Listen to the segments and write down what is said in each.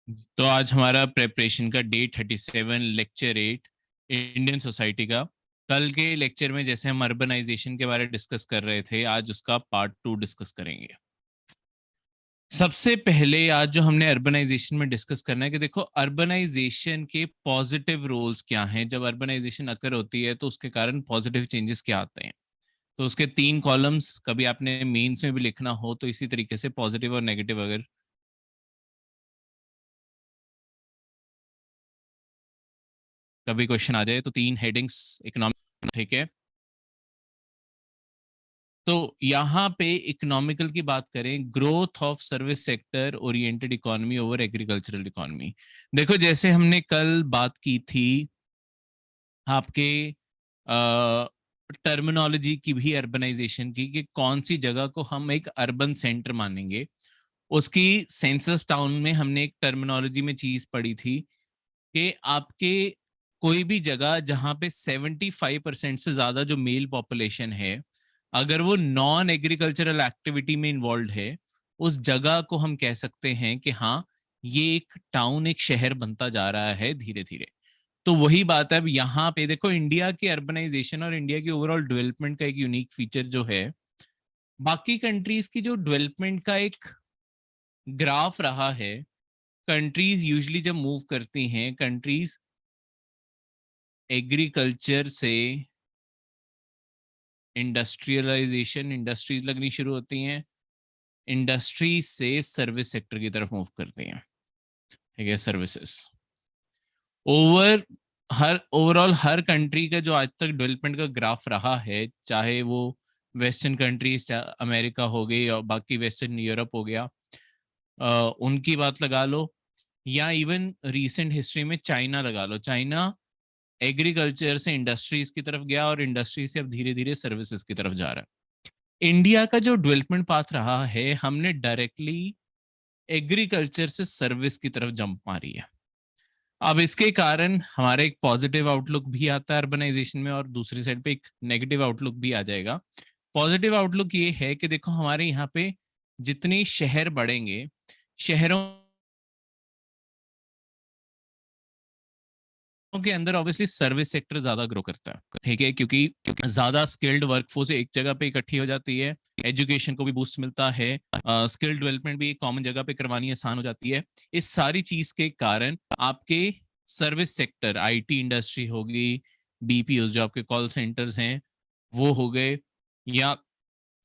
तो आज हमारा प्रेपरेशन का डे 37 लेक्चर 8 इंडियन सोसाइटी का। कल के लेक्चर में जैसे हम अर्बनाइजेशन के बारे में डिस्कस कर रहे थे, आज उसका पार्ट 2 डिस्कस करेंगे। सबसे पहले आज जो हमने अर्बनाइजेशन में डिस्कस करना है कि देखो अर्बनाइजेशन के पॉजिटिव रोल्स क्या हैं। जब अर्बनाइजेशन अकर होती है तो उसके कारण पॉजिटिव चेंजेस क्या आते हैं। तो उसके 3 कॉलम्स, कभी आपने मेंस में भी लिखना हो तो इसी तरीके से पॉजिटिव और नेगेटिव अगर कभी क्वेश्चन आ जाए तो 3 हेडिंग्स इकोनॉमिक, ठीक है। तो यहाँ पे इकोनॉमिकल की बात करें, growth of service sector oriented economy over agricultural economy. देखो जैसे हमने कल बात की थी आपके टर्मिनोलॉजी की भी, अर्बनाइजेशन की, कि कौन सी जगह को हम एक अर्बन सेंटर मानेंगे। उसकी सेंसस टाउन में हमने एक टर्मिनोलॉजी में चीज पढ़ी थी कि आपके कोई भी जगह जहां पे 75% से ज्यादा जो मेल पॉपुलेशन है, अगर वो नॉन एग्रीकल्चरल एक्टिविटी में इन्वॉल्व है, उस जगह को हम कह सकते हैं कि हाँ, ये एक टाउन, एक शहर बनता जा रहा है धीरे धीरे। तो वही बात है। अब यहाँ पे देखो इंडिया की अर्बनाइजेशन और इंडिया की ओवरऑल डेवलपमेंट का एक यूनिक फीचर जो है, बाकी कंट्रीज की जो डेवलपमेंट का एक ग्राफ रहा है, कंट्रीज यूजली जब मूव करती हैं, कंट्रीज एग्रीकल्चर से इंडस्ट्रियलाइजेशन, इंडस्ट्रीज लगनी शुरू होती हैं, इंडस्ट्री से सर्विस सेक्टर की तरफ मूव करती हैं, ठीक है, सर्विसेज। ओवर हर ओवरऑल हर कंट्री का जो आज तक डेवलपमेंट का ग्राफ रहा है, चाहे वो वेस्टर्न कंट्रीज, अमेरिका हो गई और बाकी वेस्टर्न यूरोप हो गया, उनकी बात लगा लो, या इवन रीसेंट हिस्ट्री में चाइना लगा लो। चाइना एग्रीकल्चर से इंडस्ट्रीज की तरफ गया और इंडस्ट्री से अब धीरे धीरे सर्विसेज की तरफ जा रहा है। इंडिया का जो डेवलपमेंट पाथ रहा है, हमने डायरेक्टली एग्रीकल्चर से सर्विस की तरफ जंप मारी है। अब इसके कारण हमारे एक पॉजिटिव आउटलुक भी आता है अर्बनाइजेशन में, और दूसरी साइड पे एक नेगेटिव आउटलुक भी आ जाएगा। पॉजिटिव आउटलुक ये है कि देखो हमारे यहाँ पे जितने शहर बढ़ेंगे, शहरों के अंदर ऑब्वियसली सर्विस सेक्टर ज्यादा ग्रो करता है, ठीक है, क्योंकि ज्यादा स्किल्ड वर्कफोर्स एक जगह पे इकट्ठी हो जाती है, एजुकेशन को भी बूस्ट मिलता है, स्किल डेवलपमेंट भी एक कॉमन जगह पे करवानी आसान हो जाती है। इस सारी चीज के कारण आपके सर्विस सेक्टर, आईटी इंडस्ट्री होगी, बीपीओ जो आपके कॉल सेंटर्स हैं वो हो गए, या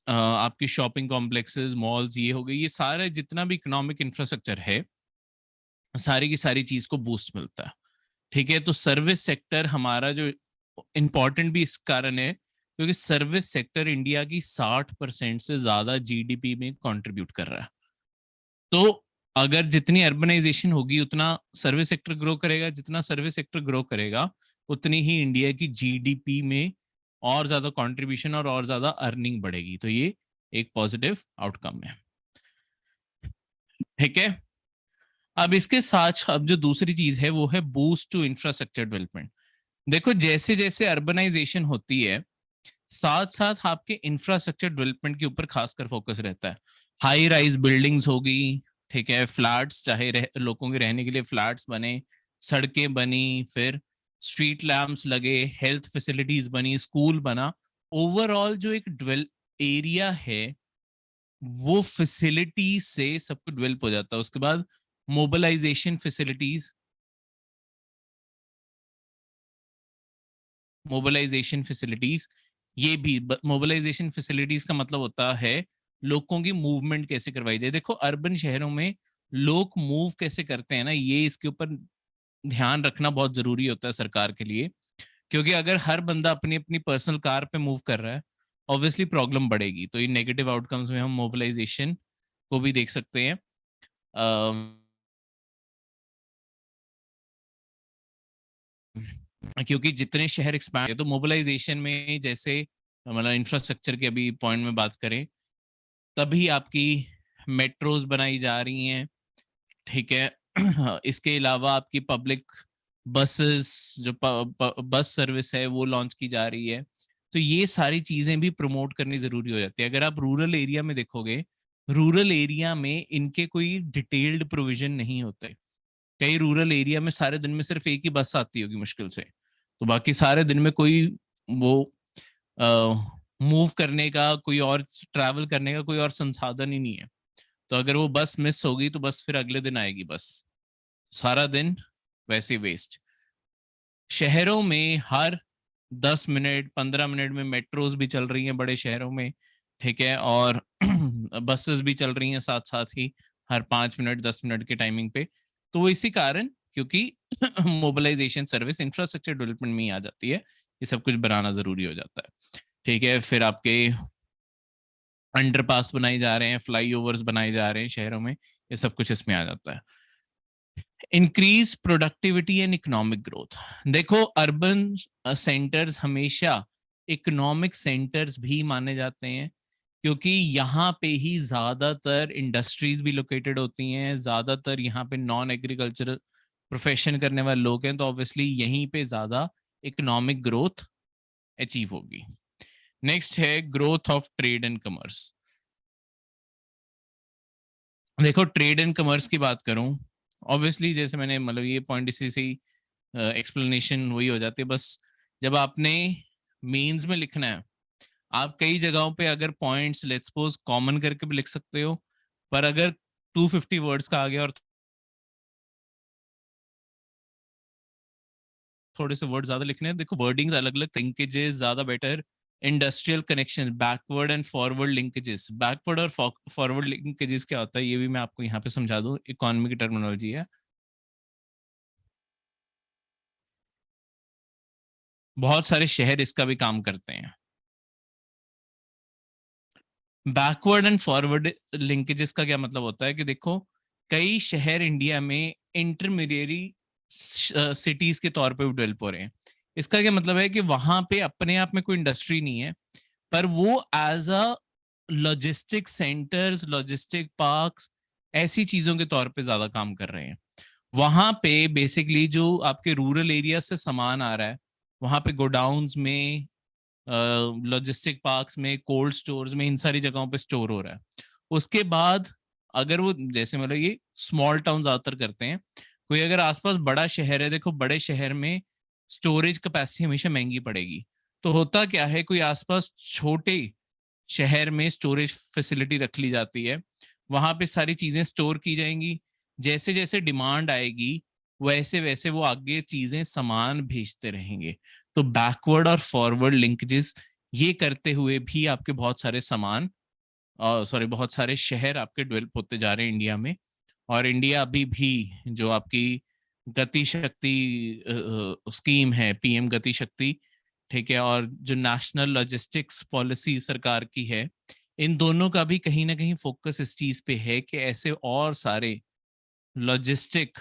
आपकी शॉपिंग कॉम्प्लेक्सेस, मॉल्स, ये हो गई, ये सारे जितना भी इकोनॉमिक इंफ्रास्ट्रक्चर है, सारी की सारी चीज को बूस्ट मिलता है, ठीक है। तो सर्विस सेक्टर हमारा जो इम्पोर्टेंट भी इस कारण है क्योंकि सर्विस सेक्टर इंडिया की 60% से ज्यादा जीडीपी में कंट्रीब्यूट कर रहा है। तो अगर जितनी अर्बनाइजेशन होगी उतना सर्विस सेक्टर ग्रो करेगा, जितना सर्विस सेक्टर ग्रो करेगा उतनी ही इंडिया की जीडीपी में और ज्यादा कंट्रीब्यूशन और ज्यादा अर्निंग बढ़ेगी। तो ये एक पॉजिटिव आउटकम है, ठीक है। अब इसके साथ अब जो दूसरी चीज है वो है बूस्ट टू इंफ्रास्ट्रक्चर डेवलपमेंट। देखो जैसे जैसे अर्बनाइजेशन होती है, साथ साथ आपके इंफ्रास्ट्रक्चर डेवलपमेंट के ऊपर खासकर फोकस रहता है। हाई राइज बिल्डिंग्स होगी, ठीक है, फ्लैट्स, चाहे लोगों के रहने के लिए फ्लैट्स बने, सड़कें बनी, फिर स्ट्रीट लैम्प्स लगे, हेल्थ फैसिलिटीज बनी, स्कूल बना, ओवरऑल जो एक डेवलप एरिया है वो फैसिलिटी से सब कुछ डेवलप हो जाता है। उसके बाद मोबिलाइजेशन फैसिलिटीज, मोबिलाइजेशन फैसिलिटीज, ये भी मोबिलाइजेशन फैसिलिटीज का मतलब होता है लोगों की मूवमेंट कैसे करवाई जाए। देखो अर्बन शहरों में लोग मूव कैसे करते हैं ना, ये इसके ऊपर ध्यान रखना बहुत जरूरी होता है सरकार के लिए, क्योंकि अगर हर बंदा अपनी अपनी पर्सनल कार पे मूव कर रहा है, ऑब्वियसली प्रॉब्लम बढ़ेगी। तो ये नेगेटिव आउटकम्स में हम मोबिलाइजेशन को भी देख सकते हैं। क्योंकि जितने शहर एक्सपैंड, तो मोबिलाइजेशन में जैसे मतलब इंफ्रास्ट्रक्चर के अभी पॉइंट में बात करें, तभी आपकी मेट्रोज बनाई जा रही हैं, ठीक है। इसके अलावा आपकी पब्लिक बसेस, जो बस सर्विस है वो लॉन्च की जा रही है। तो ये सारी चीजें भी प्रमोट करनी जरूरी हो जाती है। अगर आप रूरल एरिया में देखोगे, रूरल एरिया में इनके कोई डिटेल्ड प्रोविजन नहीं होते, कई रूरल एरिया में सारे दिन में सिर्फ एक ही बस आती होगी मुश्किल से, तो बाकी सारे दिन में कोई वो मूव करने का, कोई और ट्रैवल करने का कोई और संसाधन ही नहीं है। तो अगर वो बस मिस होगी तो बस फिर अगले दिन आएगी बस, सारा दिन वैसे वेस्ट। शहरों में हर 10 मिनट 15 मिनट में मेट्रोज भी चल रही हैं बड़े शहरों में, ठीक है, और बसेस भी चल रही हैं साथ साथ ही हर 5 मिनट 10 मिनट के टाइमिंग पे। तो वो इसी कारण, क्योंकि मोबिलाइजेशन सर्विस इंफ्रास्ट्रक्चर डेवलपमेंट में ही आ जाती है, ये सब कुछ बनाना जरूरी हो जाता है, ठीक है। फिर आपके अंडरपास बनाए जा रहे हैं, फ्लाईओवर्स बनाए जा रहे हैं शहरों में, ये सब कुछ इसमें आ जाता है। Increase productivity and economic growth. देखो अर्बन सेंटर्स हमेशा इकोनॉमिक सेंटर्स भी माने जाते हैं, क्योंकि यहाँ पे ही ज्यादातर इंडस्ट्रीज भी लोकेटेड होती हैं, ज्यादातर यहाँ पे नॉन एग्रीकल्चरल प्रोफेशन करने वाले लोग हैं, तो ऑब्वियसली यहीं पे ज्यादा इकोनॉमिक ग्रोथ अचीव होगी। नेक्स्ट है growth of trade and commerce. देखो ट्रेड एंड कमर्स की बात करूं, ऑब्वियसली जैसे मैंने मतलब ये पॉइंट इसी से ही एक्सप्लेनेशन वही हो जाती है, बस जब आपने मेंस में लिखना है, आप कई जगहों पे अगर पॉइंट्स लेट्स सपोज कॉमन करके भी लिख सकते हो, पर अगर 250 वर्ड्स का आ गया और थोड़े से वर्ड ज्यादा लिखने हैं, देखो वर्डिंग्स अलग अलग, लिंकेजेस ज्यादा better, industrial connection, backward and forward linkages. Backward और फॉरवर्ड लिंकेजेस क्या होता है ये भी मैं आपको यहाँ पे समझा दूं, इकोनॉमी की टर्मिनोलॉजी है। बहुत सारे शहर इसका भी काम करते हैं। बैकवर्ड एंड फॉरवर्ड लिंकेजेस का क्या मतलब होता है कि देखो कई शहर इंडिया में इंटरमीडिएरी सिटीज के तौर पे डेवलप हो रहे हैं। इसका क्या मतलब है कि वहां पे अपने आप में कोई इंडस्ट्री नहीं है, पर वो as a logistic centres, logistic parks, ऐसी चीजों के तौर पे ज्यादा काम कर रहे हैं। वहां पे बेसिकली जो आपके रूरल एरिया से सामान आ रहा है, वहां पे गोडाउन्स में, लॉजिस्टिक पार्क्स में, कोल्ड स्टोर्स में, इन सारी जगहों पे स्टोर हो रहा है। उसके बाद अगर वो जैसे मतलब ये स्मॉल टाउन ज्यादातर करते हैं, कोई अगर आसपास बड़ा शहर है, देखो बड़े शहर में स्टोरेज कैपेसिटी हमेशा महंगी पड़ेगी, तो होता क्या है कोई आसपास छोटे शहर में स्टोरेज फैसिलिटी रख ली जाती है, वहां पे सारी चीजें स्टोर की जाएंगी, जैसे जैसे डिमांड आएगी वैसे वैसे वो आगे चीजें सामान भेजते रहेंगे। तो बैकवर्ड और फॉरवर्ड लिंकेजेस ये करते हुए भी आपके बहुत सारे सामान, सॉरी बहुत सारे शहर आपके डेवलप होते जा रहे हैं इंडिया में। और इंडिया अभी भी जो आपकी गति शक्ति स्कीम है, पीएम गति शक्ति, ठीक है, और जो नेशनल लॉजिस्टिक्स पॉलिसी सरकार की है, इन दोनों का भी कहीं ना कहीं फोकस इस चीज पे है कि ऐसे और सारे लॉजिस्टिक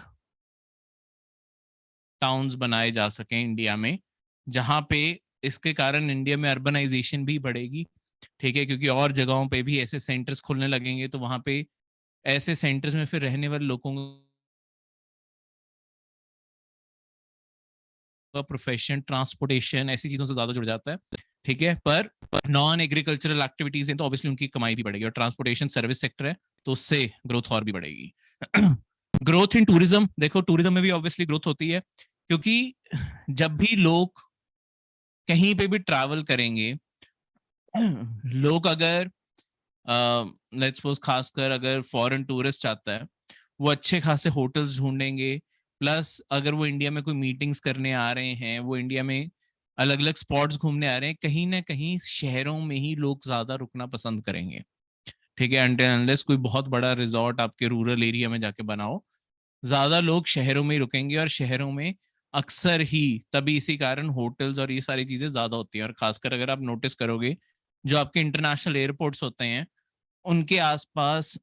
टाउन्स बनाए जा सकें इंडिया में, जहां पे इसके कारण इंडिया में अर्बनाइजेशन भी बढ़ेगी, ठीक है, क्योंकि और जगहों पे भी ऐसे सेंटर्स खुलने लगेंगे, तो वहां पे ऐसे सेंटर्स में फिर रहने वाले लोगों का प्रोफेशन, ट्रांसपोर्टेशन, ऐसी चीजों से ज्यादा जुड़ जाता है, ठीक है। पर नॉन एग्रीकल्चरल एक्टिविटीज हैं तो ऑब्वियसली उनकी कमाई भी बढ़ेगी, और ट्रांसपोर्टेशन सर्विस सेक्टर है तो उससे ग्रोथ और भी बढ़ेगी। ग्रोथ इन टूरिज्म, देखो टूरिज्म में भी ऑब्वियसली ग्रोथ होती है, क्योंकि जब भी लोग कहीं पे भी ट्रैवल करेंगे, लोग अगर लेट्स सपोज खासकर अगर फॉरेन टूरिस्ट आता है, वो अच्छे खासे होटल्स ढूंढेंगे, प्लस अगर वो इंडिया में कोई मीटिंग्स करने आ रहे हैं, वो इंडिया में अलग अलग स्पॉट्स घूमने आ रहे हैं, कहीं ना कहीं शहरों में ही लोग ज्यादा रुकना पसंद करेंगे, ठीक है, अनटिल अनलेस कोई बहुत बड़ा रिजॉर्ट आपके रूरल एरिया में जाके बनाओ, ज्यादा लोग शहरों में ही रुकेंगे, और शहरों में अक्सर ही तभी इसी कारण होटल्स और ये सारी चीजें ज्यादा होती हैं। और खासकर अगर आप नोटिस करोगे जो आपके इंटरनेशनल एयरपोर्ट्स होते हैं उनके आसपास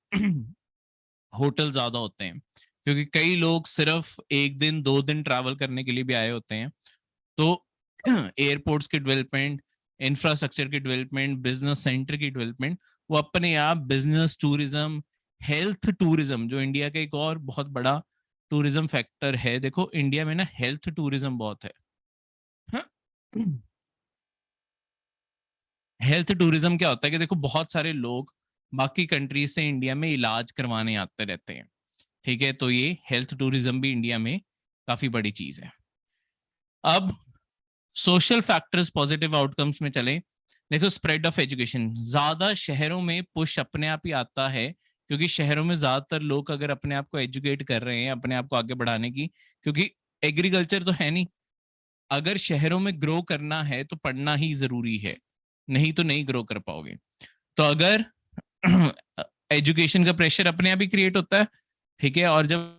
होटल ज्यादा होते हैं, क्योंकि कई लोग सिर्फ एक दिन दो दिन ट्रैवल करने के लिए भी आए होते हैं। तो एयरपोर्ट्स की डेवलपमेंट, इंफ्रास्ट्रक्चर की डेवलपमेंट, बिजनेस सेंटर की डेवलपमेंट, वो अपने आप बिजनेस टूरिज्म, हेल्थ टूरिज्म, जो इंडिया का एक और बहुत बड़ा टूरिज्म फैक्टर है, देखो इंडिया में ना हेल्थ टूरिज्म बहुत है। हेल्थ टूरिज्म क्या होता है कि देखो बहुत सारे लोग बाकी कंट्रीज से इंडिया में इलाज करवाने आते रहते हैं, ठीक है, तो ये हेल्थ टूरिज्म भी इंडिया में काफी बड़ी चीज है। अब सोशल फैक्टर्स पॉजिटिव आउटकम्स में चले, देखो स्प्रेड ऑफ एजुकेशन, ज्यादा शहरों में पुश अपने आप ही आता है, क्योंकि शहरों में ज्यादातर लोग अगर अपने आप को एजुकेट कर रहे हैं अपने आप को आगे बढ़ाने की, क्योंकि एग्रीकल्चर तो है नहीं, अगर शहरों में ग्रो करना है तो पढ़ना ही जरूरी है, नहीं तो नहीं ग्रो कर पाओगे। तो अगर एजुकेशन का प्रेशर अपने आप ही क्रिएट होता है, ठीक है, और जब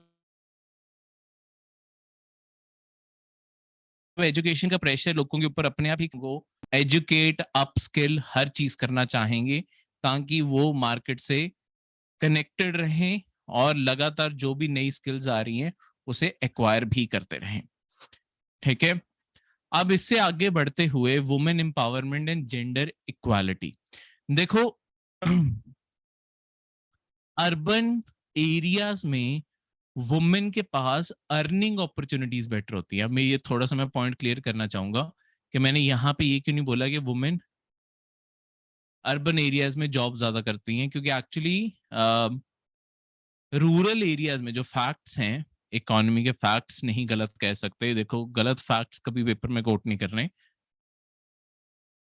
एजुकेशन का प्रेशर लोगों के ऊपर अपने आप ही, वो एजुकेट अप स्किल हर चीज करना चाहेंगे ताकि वो मार्केट से कनेक्टेड रहें और लगातार जो भी नई स्किल्स आ रही हैं उसे एक्वायर भी करते रहें। ठीक है, अब इससे आगे बढ़ते हुए women empowerment and gender equality, देखो अर्बन एरियाज में वुमेन के पास अर्निंग अपॉर्चुनिटीज बेटर होती है। अब मैं ये थोड़ा सा मैं पॉइंट क्लियर करना चाहूंगा कि मैंने यहाँ पे ये क्यों नहीं बोला कि वुमेन अर्बन एरियाज में जॉब ज्यादा करती हैं, क्योंकि एक्चुअली रूरल एरियाज में जो फैक्ट्स हैं, इकोनॉमी के फैक्ट्स नहीं गलत कह सकते, देखो गलत फैक्ट्स कभी पेपर में कोट नहीं कर रहे,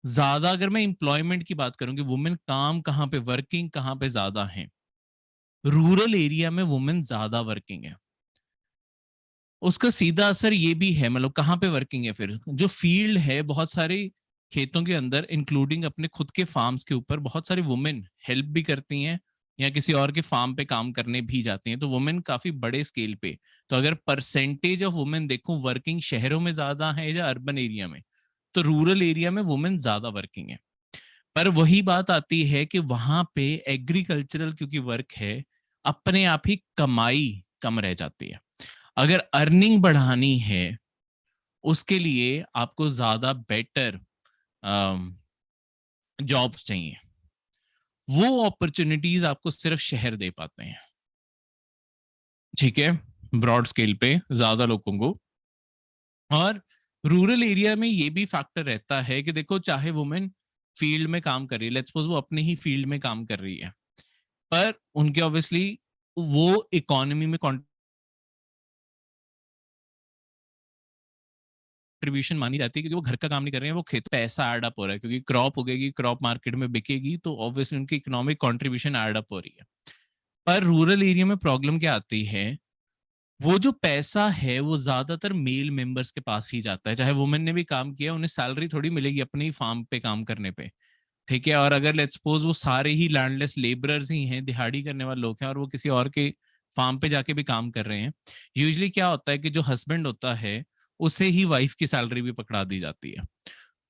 ज्यादा अगर मैं इंप्लॉयमेंट की बात करूं कि वुमेन काम कहाँ पे, वर्किंग कहाँ पे ज्यादा है, रूरल एरिया में वुमेन ज्यादा वर्किंग है। उसका सीधा असर ये भी है, मतलब कहाँ पे वर्किंग है, फिर जो फील्ड है बहुत सारे खेतों के अंदर इंक्लूडिंग अपने खुद के फार्म्स के ऊपर बहुत सारी वुमेन हेल्प भी करती हैं या किसी और के फार्म पे काम करने भी जाती हैं, तो वुमेन काफी बड़े स्केल पे। तो अगर परसेंटेज ऑफ वुमेन देखूं वर्किंग शहरों में ज्यादा है या अर्बन एरिया में, तो रूरल एरिया में वुमेन ज्यादा वर्किंग है। पर वही बात आती है कि वहां पे एग्रीकल्चरल क्योंकि वर्क है, अपने आप ही कमाई कम रह जाती है। अगर अर्निंग बढ़ानी है उसके लिए आपको ज्यादा बेटर जॉब्स चाहिए, वो अपॉर्चुनिटीज आपको सिर्फ शहर दे पाते हैं। ठीक है, ब्रॉड स्केल पे ज्यादा लोगों को। और रूरल एरिया में ये भी फैक्टर रहता है कि देखो चाहे वुमेन फील्ड में काम कर रही है, लेट्स सपोज वो अपने ही फील्ड में काम कर रही है, पर उनके ऑब्वियसली वो इकोनॉमी में कंट्रीब्यूशन मानी जाती है, क्योंकि वो घर का काम नहीं कर रहे हैं, वो खेत पैसा ऐड अप हो रहा है, क्योंकि क्रॉप उगेगी, क्रॉप मार्केट में बिकेगी, तो ऑब्वियसली उनकी इकोनॉमिक कंट्रीब्यूशन ऐड अप हो रही है। पर रूरल एरिया में प्रॉब्लम क्या आती है, वो जो पैसा है वो ज्यादातर मेल मेंबर्स के पास ही जाता है, चाहे वुमेन ने भी काम किया उन्हें सैलरी थोड़ी मिलेगी अपने ही फार्म पे काम करने पे। ठीक है, और अगर लेट्स सपोज वो सारे ही लैंडलेस लेबरर्स ही हैं, दिहाड़ी करने वाले लोग हैं, और वो किसी और के फार्म पे जाके भी काम कर रहे हैं, यूजली क्या होता है कि जो हस्बैंड होता है उसे ही वाइफ की सैलरी भी पकड़ा दी जाती है।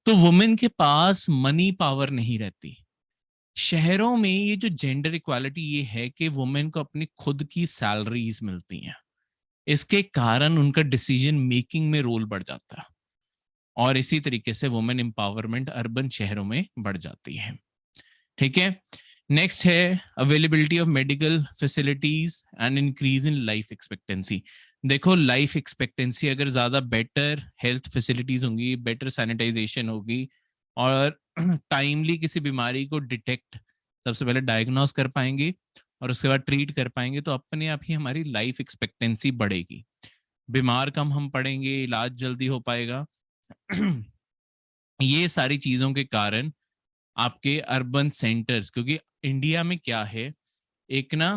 तो वुमेन के पास मनी पावर नहीं रहती। शहरों में ये जो जेंडर इक्वालिटी ये है कि वुमेन को अपनी खुद की सैलरीज मिलती हैं, इसके कारण उनका डिसीजन मेकिंग में रोल बढ़ जाता है, और इसी तरीके से वुमेन एम्पावरमेंट अर्बन शहरों में बढ़ जाती है। ठीक है, नेक्स्ट है availability of medical facilities and increase in life expectancy. देखो लाइफ एक्सपेक्टेंसी अगर ज्यादा बेटर हेल्थ फैसिलिटीज होंगी, बेटर सैनिटाइजेशन होगी, और टाइमली किसी बीमारी को डिटेक्ट सबसे पहले डायग्नोस कर पाएंगे और उसके बाद ट्रीट कर पाएंगे, तो अपने आप ही हमारी लाइफ एक्सपेक्टेंसी बढ़ेगी, बीमार कम हम पड़ेंगे, इलाज जल्दी हो पाएगा। ये सारी चीजों के कारण आपके अर्बन सेंटर्स, क्योंकि इंडिया में क्या है, एक ना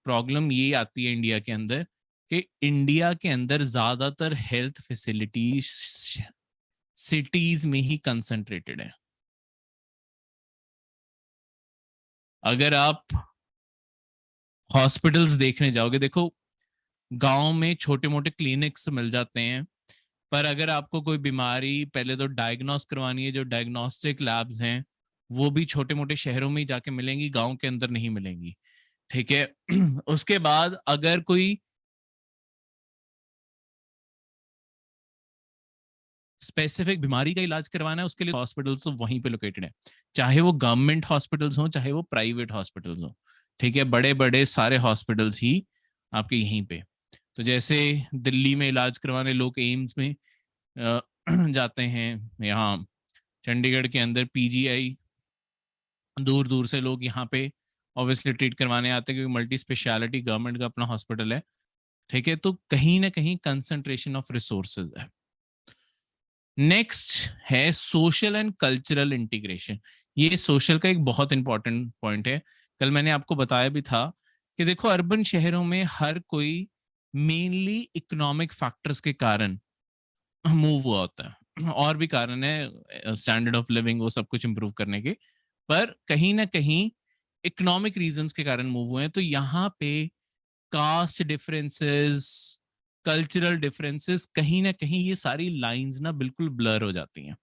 प्रॉब्लम ये आती है इंडिया के अंदर कि इंडिया के अंदर ज्यादातर हेल्थ फैसिलिटीज सिटीज में ही कंसंट्रेटेड है। अगर आप हॉस्पिटल्स देखने जाओगे, देखो गांव में छोटे मोटे क्लिनिक्स मिल जाते हैं, पर अगर आपको कोई बीमारी पहले तो डायग्नोस करवानी है, जो डायग्नोस्टिक लैब्स हैं वो भी छोटे मोटे शहरों में ही जाके मिलेंगी, गांव के अंदर नहीं मिलेंगी। ठीक है, उसके बाद अगर कोई स्पेसिफिक बीमारी का इलाज करवाना है उसके लिए हॉस्पिटल्स तो वहीं पे लोकेटेड है, चाहे वो गवर्नमेंट हॉस्पिटल्स हो चाहे वो प्राइवेट हॉस्पिटल्स हो। ठीक है, बड़े बड़े सारे हॉस्पिटल्स ही आपके यहीं पे। तो जैसे दिल्ली में इलाज करवाने लोग एम्स में अ, जाते हैं, यहाँ चंडीगढ़ के अंदर पीजीआई, दूर दूर से लोग यहाँ पे ऑब्वियसली ट्रीट करवाने आते हैं क्योंकि मल्टी स्पेशलिटी गवर्नमेंट का अपना हॉस्पिटल है, ठीक है। तो कहीं ना कहीं कंसंट्रेशन ऑफ रिसोर्सेज है। नेक्स्ट है सोशल एंड कल्चरल इंटीग्रेशन। ये सोशल का एक बहुत इंपॉर्टेंट पॉइंट है। कल मैंने आपको बताया भी था कि देखो अर्बन शहरों में हर कोई मेनली इकोनॉमिक फैक्टर्स के कारण मूव हुआ होता है, और भी कारण है स्टैंडर्ड ऑफ लिविंग वो सब कुछ इंप्रूव करने के, पर कहीं ना कहीं इकोनॉमिक रीजंस के कारण मूव हुए हैं। तो यहाँ पे कास्ट डिफरेंसेस, कल्चरल डिफरेंसेस, कहीं ना कहीं ये सारी लाइंस ना बिल्कुल ब्लर हो जाती हैं।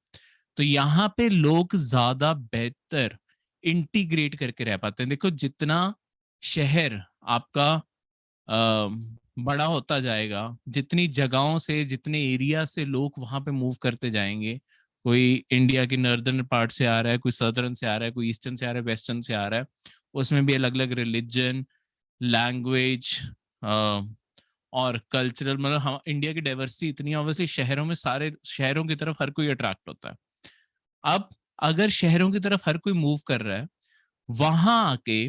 तो यहाँ पे लोग ज्यादा बेहतर इंटीग्रेट करके रह पाते हैं। देखो जितना शहर आपका बड़ा होता जाएगा, जितनी जगहों से, जितने एरिया से लोग वहां पे मूव करते जाएंगे, कोई इंडिया की नॉर्दर्न पार्ट से आ रहा है, कोई सदर्न से आ रहा है, कोई ईस्टर्न से आ रहा है, वेस्टर्न से आ रहा है, उसमें भी अलग अलग रिलीजन, लैंग्वेज और कल्चरल, मतलब हम इंडिया की डाइवर्सिटी इतनी है, ऑब्वियसली शहरों में सारे शहरों की तरफ हर कोई अट्रैक्ट होता है। अब अगर शहरों की तरफ हर कोई मूव कर रहा है, वहां आके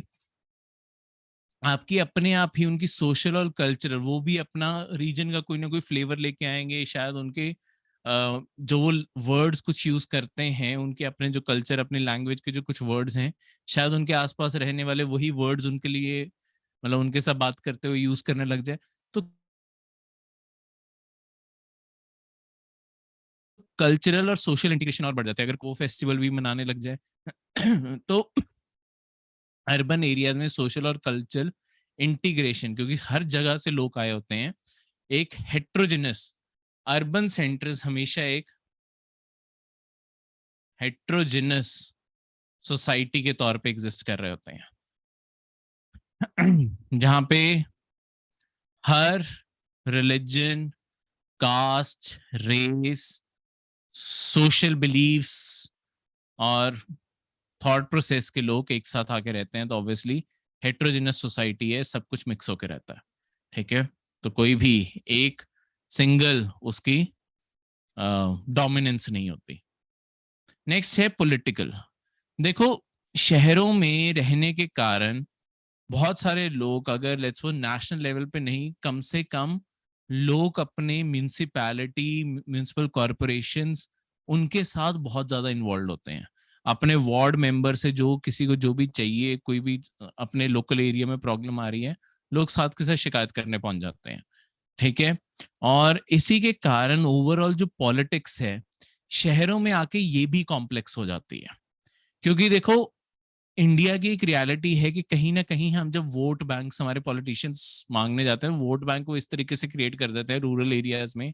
आपकी अपने आप ही उनकी सोशल और कल्चरल, वो भी अपना रीजन का कोई ना कोई फ्लेवर लेके आएंगे। शायद उनके जो वो वर्ड्स कुछ यूज करते हैं, उनके अपने जो कल्चर, अपने लैंग्वेज के जो कुछ वर्ड्स हैं, शायद उनके आसपास रहने वाले वही वर्ड्स उनके लिए, मतलब उनके साथ बात करते हुए यूज करने लग जाए। तो कल्चरल और सोशल इंटीग्रेशन और बढ़ जाता है। अगर को फेस्टिवल भी मनाने लग जाए तो अर्बन एरियाज में सोशल और कल्चरल इंटीग्रेशन, क्योंकि हर जगह से लोग आए होते हैं, एक हेट्रोजिनस, अर्बन सेंटर्स हमेशा एक हेट्रोजिनस सोसाइटी के तौर पे एग्जिस्ट कर रहे होते हैं, जहां पे हर religion, caste, race, social believes और थॉट प्रोसेस के लोग एक साथ आके रहते हैं। तो ऑब्वियसली हेट्रोजिनस सोसाइटी है, सब कुछ मिक्स होकर रहता है, ठीक है। तो कोई भी एक सिंगल उसकी डोमिनेंस नहीं होती। नेक्स्ट है पॉलिटिकल। देखो शहरों में रहने के कारण बहुत सारे लोग, अगर लेट्स वो नेशनल लेवल पे नहीं, कम से कम लोग अपने म्यूनिसिपैलिटी, म्यूनिसिपल कॉरपोरेशंस, उनके साथ बहुत ज्यादा इन्वॉल्व होते हैं। अपने वार्ड मेंबर से जो किसी को जो भी चाहिए, कोई भी अपने लोकल एरिया में प्रॉब्लम आ रही है, लोग साथ के साथ शिकायत करने पहुंच जाते हैं, ठीक है। और इसी के कारण ओवरऑल जो पॉलिटिक्स है शहरों में आके ये भी कॉम्प्लेक्स हो जाती है। क्योंकि देखो इंडिया की एक रियलिटी है कि कहीं ना कहीं हम जब वोट बैंक हमारे पॉलिटिशियंस मांगने जाते हैं, वोट बैंक को इस तरीके से क्रिएट कर देते हैं रूरल एरियाज में,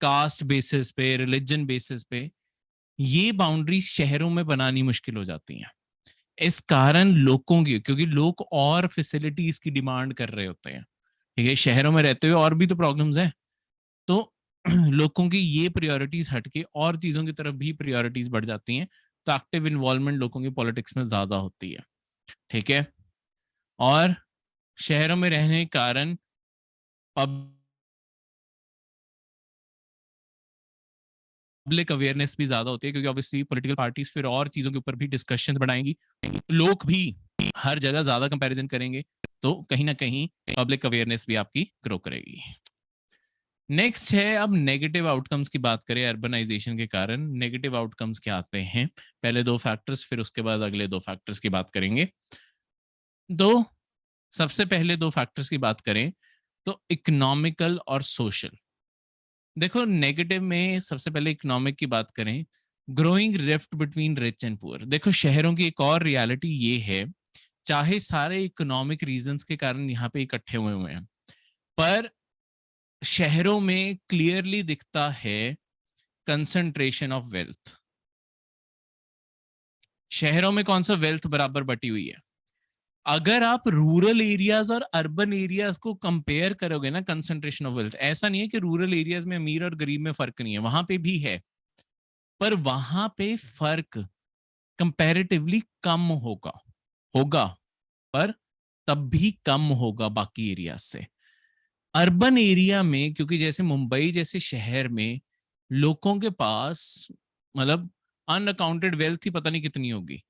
कास्ट बेसिस पे, रिलीजन बेसिस पे। ये बाउंड्रीज शहरों में बनानी मुश्किल हो जाती हैं। इस कारण लोगों की, क्योंकि लोग और फैसिलिटीज की डिमांड कर रहे होते हैं, ठीक है, शहरों में रहते हुए और भी तो प्रॉब्लम्स हैं। तो लोगों की ये प्रायोरिटीज हटके और चीजों की तरफ भी प्रायोरिटीज बढ़ जाती हैं। तो एक्टिव इन्वॉल्वमेंट लोगों की पॉलिटिक्स में ज्यादा होती है, ठीक है। और शहरों में रहने के कारण पब्लिक अवेयरनेस भी ज्यादा होती है, क्योंकि ऑब्वियसली पॉलिटिकल पार्टीज फिर और चीजों के ऊपर भी डिस्कशन बढ़ाएंगी, लोग भी हर जगह ज्यादा कंपैरिजन करेंगे, तो कहीं ना कहीं पब्लिक अवेयरनेस भी आपकी ग्रो करेगी। नेक्स्ट है, अब नेगेटिव आउटकम्स की बात करें। अर्बनाइजेशन के कारण नेगेटिव आउटकम्स क्या आते हैं, पहले दो फैक्टर्स, फिर उसके बाद अगले दो फैक्टर्स की बात करेंगे। तो सबसे पहले दो फैक्टर्स की बात करें तो इकोनॉमिकल और सोशल। देखो नेगेटिव में सबसे पहले इकोनॉमिक की बात करें, growing rift between rich and poor. देखो शहरों की एक और रियलिटी ये है, चाहे सारे इकोनॉमिक रीजंस के कारण यहाँ पे इकट्ठे हुए हुए हैं, पर शहरों में क्लियरली दिखता है कंसंट्रेशन ऑफ वेल्थ। शहरों में कौन सा वेल्थ बराबर बटी हुई है। अगर आप रूरल एरियाज और अर्बन एरियाज को कंपेयर करोगे ना, कंसंट्रेशन ऑफ वेल्थ, ऐसा नहीं है कि रूरल एरियाज में अमीर और गरीब में फर्क नहीं है, वहां पे भी है, पर वहां पे फर्क कंपैरेटिवली कम होगा होगा पर तब भी कम होगा बाकी एरिया से। अर्बन एरिया में, क्योंकि जैसे मुंबई जैसे शहर में लोगों के पास मतलब अनअकाउंटेड वेल्थ ही पता नहीं कितनी होगी,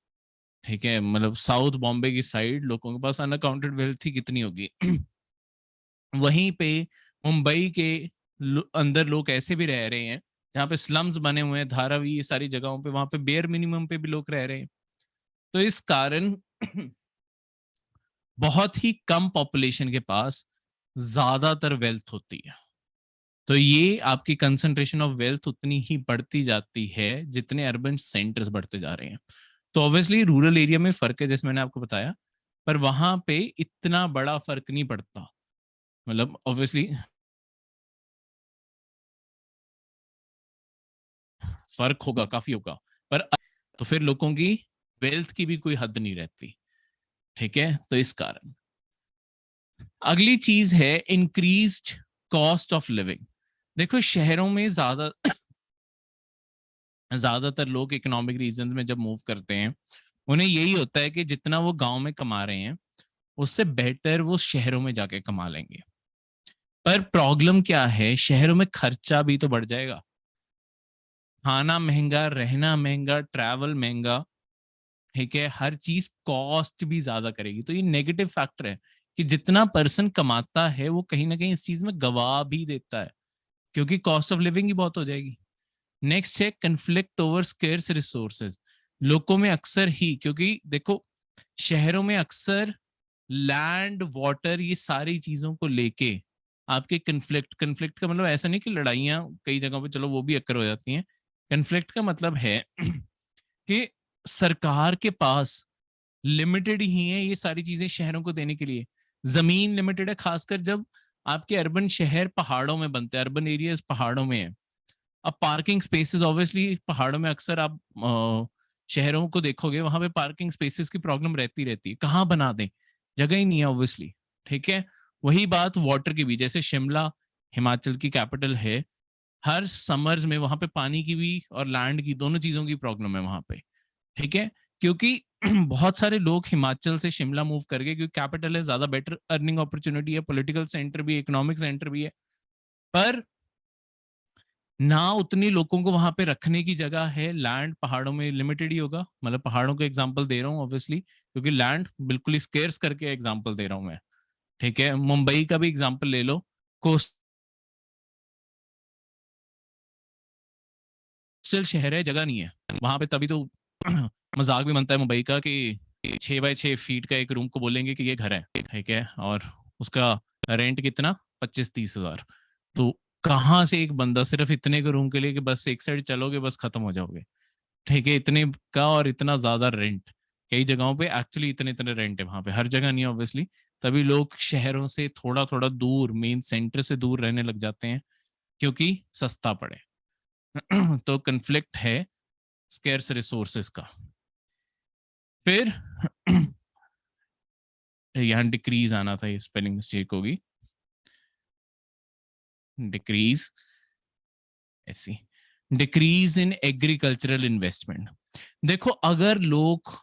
ठीक है, मतलब साउथ बॉम्बे की साइड लोगों के पास अनअकाउंटेड वेल्थ ही कितनी होगी। वहीं पे मुंबई के अंदर लोग ऐसे भी रह रहे हैं जहाँ पे स्लम्स बने हुए हैं, धारावी, ये सारी जगहों पे, वहां पे बेयर मिनिमम पे भी लोग रह रहे हैं। तो इस कारण बहुत ही कम पॉपुलेशन के पास ज्यादातर वेल्थ होती है। तो ये आपकी कंसंट्रेशन ऑफ वेल्थ उतनी ही बढ़ती जाती है जितने अर्बन सेंटर्स बढ़ते जा रहे हैं। तो ऑब्वियसली रूरल एरिया में फर्क है, जैसे मैंने आपको बताया, पर वहां पे इतना बड़ा फर्क नहीं पड़ता। मतलब ऑब्वियसली फर्क होगा, काफी होगा, पर तो फिर लोगों की वेल्थ की भी कोई हद नहीं रहती। ठीक है, तो इस कारण अगली चीज है इंक्रीज्ड कॉस्ट ऑफ लिविंग। देखो शहरों में ज्यादातर लोग इकोनॉमिक रीजन में जब मूव करते हैं, उन्हें यही होता है कि जितना वो गांव में कमा रहे हैं उससे बेटर वो शहरों में जाके कमा लेंगे। पर प्रॉब्लम क्या है, शहरों में खर्चा भी तो बढ़ जाएगा, खाना महंगा, रहना महंगा, ट्रैवल महंगा। ठीक है, हर चीज कॉस्ट भी ज्यादा करेगी। तो ये नेगेटिव फैक्टर है कि जितना पर्सन कमाता है वो कहीं ना कहीं इस चीज में गवा भी देता है, क्योंकि कॉस्ट ऑफ लिविंग ही बहुत हो जाएगी। नेक्स्ट है कंफ्लिक्ट ओवर स्केर्स रिसोर्सेज। लोगों में अक्सर ही, क्योंकि देखो शहरों में अक्सर लैंड, वाटर, ये सारी चीजों को लेके आपके कंफ्लिक्ट का मतलब ऐसा नहीं कि लड़ाइयां कई जगहों पे, चलो वो भी अक्कर हो जाती हैं। कंफ्लिक्ट का मतलब है कि सरकार के पास लिमिटेड ही है ये सारी चीजें शहरों को देने के लिए। जमीन लिमिटेड है, खासकर जब आपके अर्बन शहर पहाड़ों में बनते हैं, अर्बन एरियाज पहाड़ों में है। अब पार्किंग स्पेसेस ऑब्वियसली पहाड़ों में अक्सर आप शहरों को देखोगे, वहां पे पार्किंग स्पेसेस की प्रॉब्लम रहती रहती है, कहाँ बना दें, जगह ही नहीं है ऑब्वियसली। ठीक है, वही बात वाटर की भी, जैसे शिमला हिमाचल की कैपिटल है, हर समर्स में वहां पे पानी की भी और लैंड की, दोनों चीजों की प्रॉब्लम है वहां पे। ठीक है, क्योंकि बहुत सारे लोग हिमाचल से शिमला मूव कर गए, क्योंकि कैपिटल है, ज्यादा बेटर अर्निंग अपॉर्चुनिटी है, पॉलिटिकल सेंटर भी, इकोनॉमिक सेंटर भी है। पर ना उतनी लोगों को वहां पे रखने की जगह है, लैंड पहाड़ों में लिमिटेड ही होगा। मतलब पहाड़ों का एग्जांपल दे रहा हूँ ऑब्वियसली, क्योंकि लैंड बिल्कुल ही स्केर्स करके एग्जांपल दे रहा हूँ मैं। ठीक है, मुंबई का भी एग्जांपल ले लो, कोस्टल शहर है, जगह नहीं है वहां पे, तभी तो मजाक भी बनता है मुंबई का कि 6 बाय 6 फीट का एक रूम को बोलेंगे कि ये घर है। ठीक है, और उसका रेंट कितना, 25-30 हजार। तो कहाँ से एक बंदा सिर्फ इतने के रूम के लिए कि बस एक साइड चलोगे बस खत्म हो जाओगे। ठीक है, इतने का और इतना ज्यादा रेंट, कई जगहों पे एक्चुअली इतने इतने रेंट है वहां पे, हर जगह नहीं ऑब्वियसली। तभी लोग शहरों से थोड़ा थोड़ा दूर, मेन सेंटर से दूर रहने लग जाते हैं, क्योंकि सस्ता पड़े। तो कन्फ्लिक्ट है स्केर्स रिसोर्सेस का। फिर यहाँ डिक्रीज आना था, ये स्पेलिंग मिस्टेक होगी, डिक्रीज, ऐसी, डिक्रीज इन एग्रीकल्चरल इन्वेस्टमेंट। देखो अगर लोग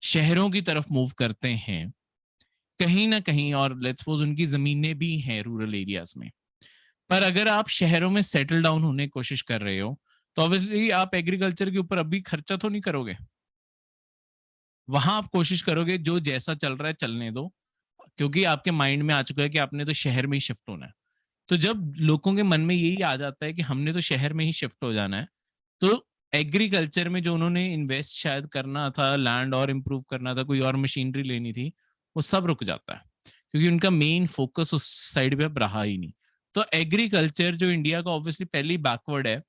शहरों की तरफ मूव करते हैं कहीं ना कहीं, और लेट्स सपोज उनकी जमीनें भी हैं रूरल एरियाज में, पर अगर आप शहरों में सेटल डाउन होने की कोशिश कर रहे हो, तो ऑब्वियसली आप एग्रीकल्चर के ऊपर अभी खर्चा तो नहीं करोगे। वहां आप कोशिश करोगे जो जैसा चल रहा है चलने दो, क्योंकि आपके माइंड में आ चुका है कि आपने तो शहर में ही शिफ्ट होना है। तो जब लोगों के मन में यही आ जाता है कि हमने तो शहर में ही शिफ्ट हो जाना है, तो एग्रीकल्चर में जो उन्होंने इन्वेस्ट शायद करना था, लैंड और इम्प्रूव करना था, कोई और मशीनरी लेनी थी, वो सब रुक जाता है, क्योंकि उनका मेन फोकस उस साइड पे अब रहा ही नहीं। तो एग्रीकल्चर जो इंडिया का ऑब्वियसली पहले ही बैकवर्ड है,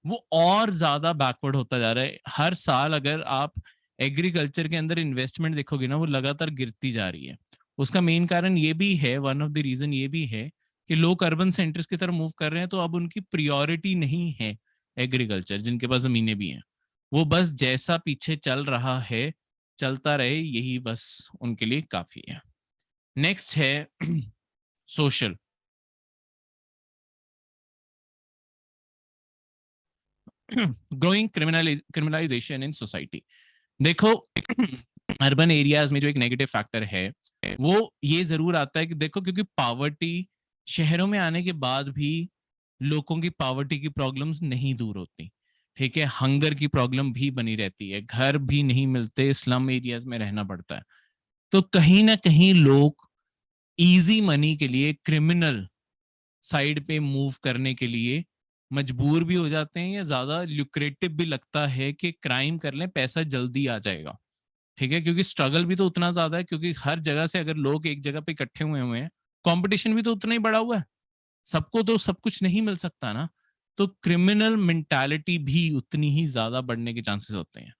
वो और ज्यादा बैकवर्ड होता जा रहा है हर साल। अगर आप एग्रीकल्चर के अंदर इन्वेस्टमेंट देखोगे ना, वो लगातार गिरती जा रही है। उसका मेन कारण ये भी है, वन ऑफ द रीजन ये भी है कि लोग अर्बन सेंटर्स की तरफ मूव कर रहे हैं, तो अब उनकी प्रियोरिटी नहीं है एग्रीकल्चर। जिनके पास जमीनें भी हैं, वो बस जैसा पीछे चल रहा है चलता रहे, यही बस उनके लिए काफी है। नेक्स्ट है social. Growing criminalisation in society. देखो अर्बन एरियाज में जो एक नेगेटिव फैक्टर है वो ये जरूर आता है कि देखो, क्योंकि पावर्टी शहरों में आने के बाद भी लोगों की पावर्टी की प्रॉब्लम्स नहीं दूर होती। ठीक है, हंगर की प्रॉब्लम भी बनी रहती है, घर भी नहीं मिलते, स्लम एरियाज में रहना पड़ता है। तो कहीं ना कहीं लोग इजी मनी के लिए क्रिमिनल साइड पे मूव करने के लिए मजबूर भी हो जाते हैं, या ज्यादा ल्यूक्रेटिव भी लगता है कि क्राइम कर लें, पैसा जल्दी आ जाएगा। ठीक है, क्योंकि स्ट्रगल भी तो उतना ज्यादा है, क्योंकि हर जगह से अगर लोग एक जगह पे इकट्ठे हुए हैं, कंपटीशन भी तो उतना ही बड़ा हुआ है, सबको तो सब कुछ नहीं मिल सकता ना। तो क्रिमिनल मेंटालिटी भी उतनी ही ज्यादा बढ़ने के चांसेस होते हैं।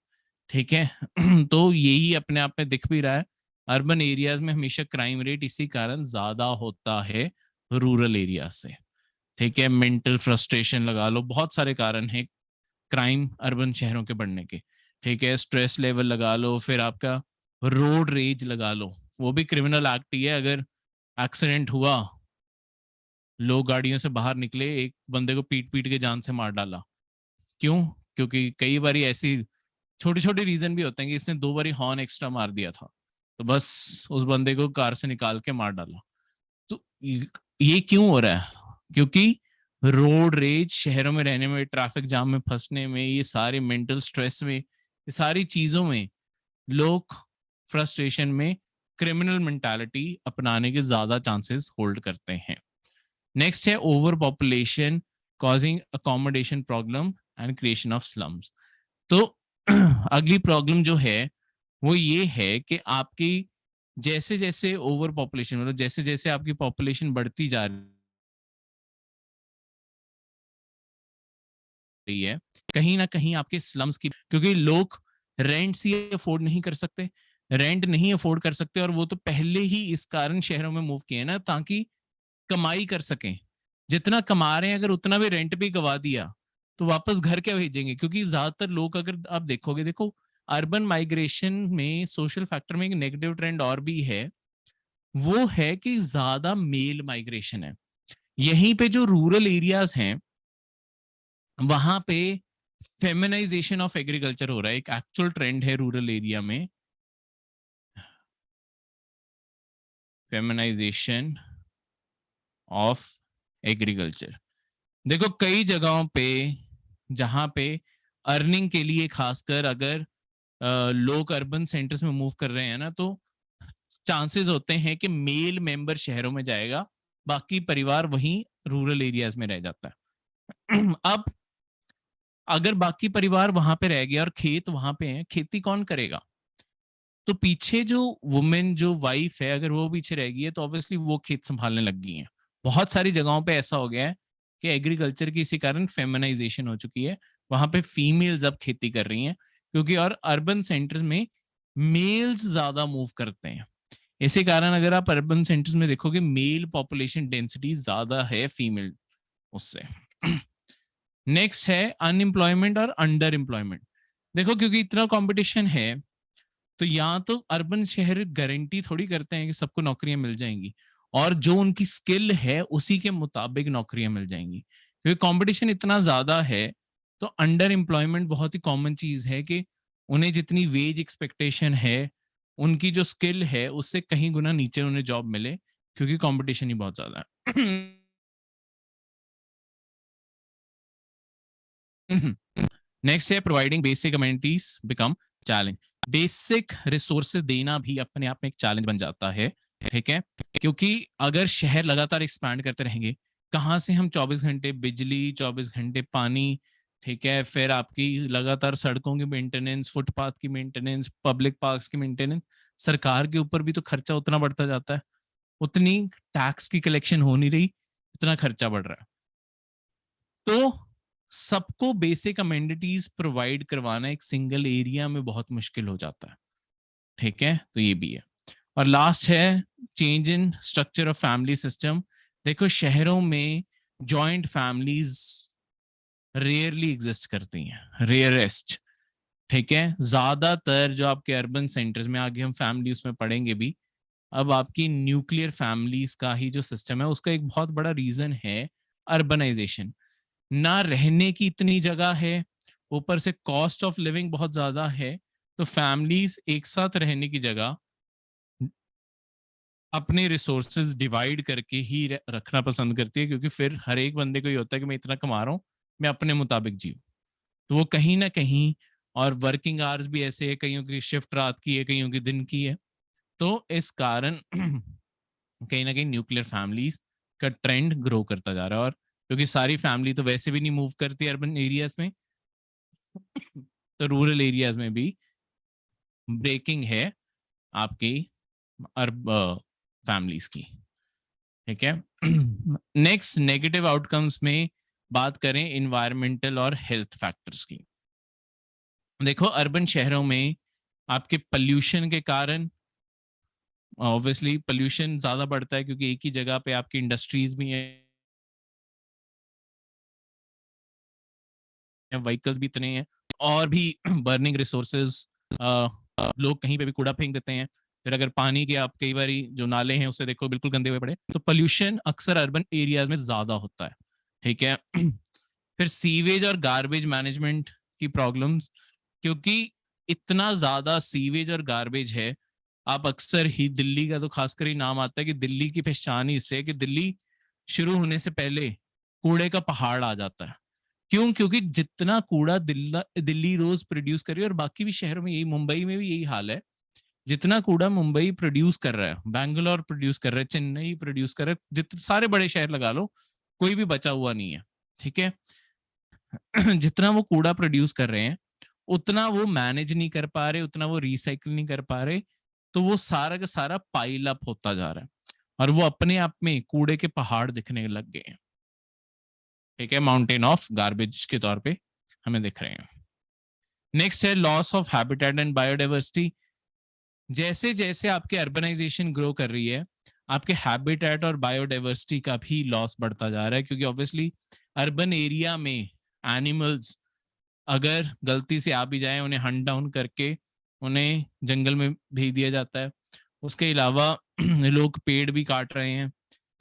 ठीक है तो यही अपने आप में दिख भी रहा है, अर्बन एरियाज में हमेशा क्राइम रेट इसी कारण ज्यादा होता है रूरल एरिया से। ठीक है, मेंटल फ्रस्ट्रेशन लगा लो, बहुत सारे कारण हैं क्राइम अर्बन शहरों के बढ़ने के। ठीक है, स्ट्रेस लेवल लगा लो, फिर आपका रोड रेज लगा लो, वो भी क्रिमिनल एक्ट ही है। अगर एक्सीडेंट हुआ, लोग गाड़ियों से बाहर निकले, एक बंदे को पीट पीट के जान से मार डाला, क्यों? क्योंकि कई बार ऐसी छोटे छोटे रीजन भी होते हैं कि इसने 2 बारी हॉर्न एक्स्ट्रा मार दिया था, तो बस उस बंदे को कार से निकाल के मार डाला। तो ये क्यों हो रहा है? क्योंकि रोड रेज, शहरों में रहने में, ट्रैफिक जाम में फंसने में, ये सारे मेंटल स्ट्रेस में, ये सारी चीजों में लोग फ्रस्ट्रेशन में क्रिमिनल मेंटालिटी अपनाने के ज्यादा चांसेस होल्ड करते हैं। नेक्स्ट है over population causing accommodation problem and creation of slums. तो अगली प्रॉब्लम जो है वो ये है कि आपकी जैसे जैसे ओवर पॉपुलेशन, मतलब जैसे जैसे आपकी पॉपुलेशन बढ़ती जा रही है, कहीं ना कहीं आपके स्लम्स की, क्योंकि लोग रेंट ही अफोर्ड नहीं कर सकते, रेंट नहीं अफोर्ड कर सकते, और वो तो पहले ही इस कारण शहरों में मूव किए ना, ताकि कमाई कर सकें। जितना कमा रहे हैं अगर उतना भी रेंट भी गवा दिया तो वापस घर क्या भेजेंगे? क्योंकि ज्यादातर लोग, अगर आप देखोगे, देखो अर्बन माइग्रेशन में सोशल फैक्टर में एक नेगेटिव ट्रेंड और भी है, वो है कि ज्यादा मेल माइग्रेशन है। यहीं पे जो रूरल एरियाज हैं वहां पे फेमिनाइजेशन ऑफ एग्रीकल्चर हो रहा है, एक एक्चुअल ट्रेंड है रूरल एरिया में, फेमिनाइजेशन ऑफ एग्रीकल्चर। देखो कई जगहों पे जहां पे अर्निंग के लिए, खासकर अगर लोग अर्बन सेंटर्स में मूव कर रहे हैं ना, तो चांसेस होते हैं कि मेल मेंबर शहरों में जाएगा, बाकी परिवार वहीं रूरल एरियाज में रह जाता है। अब अगर बाकी परिवार वहां पे रह गया और खेत वहां पे हैं, खेती कौन करेगा? तो पीछे जो वुमेन, जो वाइफ है, अगर वो पीछे रह गई है तो ऑब्वियसली वो खेत संभालने लग गई हैं। बहुत सारी जगहों पे ऐसा हो गया है कि एग्रीकल्चर की इसी कारण फेमिनाइजेशन हो चुकी है, वहां पे फीमेल्स अब खेती कर रही हैं, क्योंकि और अर्बन सेंटर्स में मेल्स ज्यादा मूव करते हैं। इसी कारण अगर आप अर्बन सेंटर्स में देखोगे, मेल पॉपुलेशन डेंसिटी ज्यादा है फीमेल उससे। नेक्स्ट है अनएम्प्लॉयमेंट और अंडर एम्प्लॉयमेंट। देखो क्योंकि इतना कंपटीशन है, तो यहाँ तो अर्बन शहर गारंटी थोड़ी करते हैं कि सबको नौकरियां मिल जाएंगी, और जो उनकी स्किल है उसी के मुताबिक नौकरियां मिल जाएंगी। क्योंकि कंपटीशन इतना ज्यादा है, तो अंडर एम्प्लॉयमेंट बहुत ही कॉमन चीज है कि उन्हें जितनी वेज एक्सपेक्टेशन है, उनकी जो स्किल है उससे कहीं गुना नीचे उन्हें जॉब मिले, क्योंकि कंपटीशन ही बहुत ज्यादा है। नेक्स्ट है providing basic amenities become challenge. Basic resources देना भी अपने आप में एक चैलेंज बन जाता है। ठीक है, क्योंकि अगर शहर लगातार एक्सपैंड करते रहेंगे, कहाँ से हम 24 घंटे बिजली, 24 घंटे पानी, ठीक है, फिर आपकी लगातार सड़कों की मेंटेनेंस, फुटपाथ की मेंटेनेंस, पब्लिक पार्क्स की मेंटेनेंस, सरकार के ऊपर भी तो खर्चा उतना बढ़ता जाता है, उतनी टैक्स की कलेक्शन हो नहीं रही, इतना खर्चा बढ़ रहा है। तो सबको बेसिक अमेनिटीज प्रोवाइड करवाना एक सिंगल एरिया में बहुत मुश्किल हो जाता है। ठीक है, तो ये भी है। और लास्ट है change in structure of family system. देखो शहरों में जॉइंट फैमिलीज रेयरली एग्जिस्ट करती हैं, रेयरेस्ट। ठीक है, ज्यादातर जो आपके अर्बन सेंटर्स में, आगे हम फैमिली उसमें पढ़ेंगे भी, अब आपकी न्यूक्लियर फैमिलीज का ही जो सिस्टम है, उसका एक बहुत बड़ा रीजन है अर्बनाइजेशन। ना रहने की इतनी जगह है, ऊपर से कॉस्ट ऑफ लिविंग बहुत ज्यादा है, तो फैमिलीज एक साथ रहने की जगह अपने रिसोर्सेज डिवाइड करके ही रखना पसंद करती है, क्योंकि फिर हर एक बंदे को ये होता है कि मैं इतना कमा रहा हूँ, मैं अपने मुताबिक जीऊँ। तो वो कहीं ना कहीं, और वर्किंग आवर्स भी ऐसे है, कईयों की शिफ्ट रात की है, कईयों की दिन की है, तो इस कारण कहीं ना कहीं न्यूक्लियर फैमिलीज का ट्रेंड ग्रो करता जा रहा है। और क्योंकि सारी फैमिली तो वैसे भी नहीं मूव करती अर्बन एरियाज में, तो रूरल एरियाज में भी ब्रेकिंग है आपकी अर्ब फैमिलीज की। ठीक है। नेक्स्ट, नेगेटिव आउटकम्स में बात करें इन्वायरमेंटल और हेल्थ फैक्टर्स की। देखो, अर्बन शहरों में आपके पोल्यूशन के कारण ऑब्वियसली पोल्यूशन ज्यादा बढ़ता है, क्योंकि एक ही जगह पे आपकी इंडस्ट्रीज भी हैं, व्हीकल्स भी इतने हैं, और भी बर्निंग रिसोर्सेज, लोग कहीं पे भी कूड़ा फेंक देते हैं। फिर अगर पानी के आप कई बार जो नाले हैं उसे देखो बिल्कुल गंदे हुए पड़े, तो पोल्यूशन अक्सर अर्बन एरियाज में ज्यादा होता है। ठीक है। फिर सीवेज और गार्बेज मैनेजमेंट की प्रॉब्लम्स, क्योंकि इतना ज्यादा सीवेज और गार्बेज है। आप अक्सर ही दिल्ली का तो खासकर ही नाम आता है कि दिल्ली की पहचान ही इससे है कि दिल्ली शुरू होने से पहले कूड़े का पहाड़ आ जाता है। क्यों? क्योंकि जितना कूड़ा दिल्ली रोज प्रोड्यूस कर रही है, और बाकी भी शहरों में यही, मुंबई में भी यही हाल है, जितना कूड़ा मुंबई प्रोड्यूस कर रहा है, बैंगलोर प्रोड्यूस कर रहा है, चेन्नई प्रोड्यूस कर रहा है, जितने सारे बड़े शहर लगा लो, कोई भी बचा हुआ नहीं है। ठीक है। जितना वो कूड़ा प्रोड्यूस कर रहे हैं, उतना वो मैनेज नहीं कर पा रहे, उतना वो रिसाइकिल नहीं कर पा रहे, तो वो सारा का सारा पाइल अप होता जा रहा है, और वो अपने आप में कूड़े के पहाड़ दिखने लग गए हैं। ठीक है, माउंटेन ऑफ गार्बेज के तौर पे हमें दिख रहे हैं। नेक्स्ट है loss of habitat and biodiversity. जैसे जैसे आपके अर्बनाइजेशन ग्रो कर रही है, आपके हैबिटेट और बायोडाइवर्सिटी का भी लॉस बढ़ता जा रहा है, क्योंकि ऑब्वियसली अर्बन एरिया में एनिमल्स अगर गलती से आ भी जाए, उन्हें हंट डाउन करके उन्हें जंगल में भेज दिया जाता है। उसके अलावा लोग पेड़ भी काट रहे हैं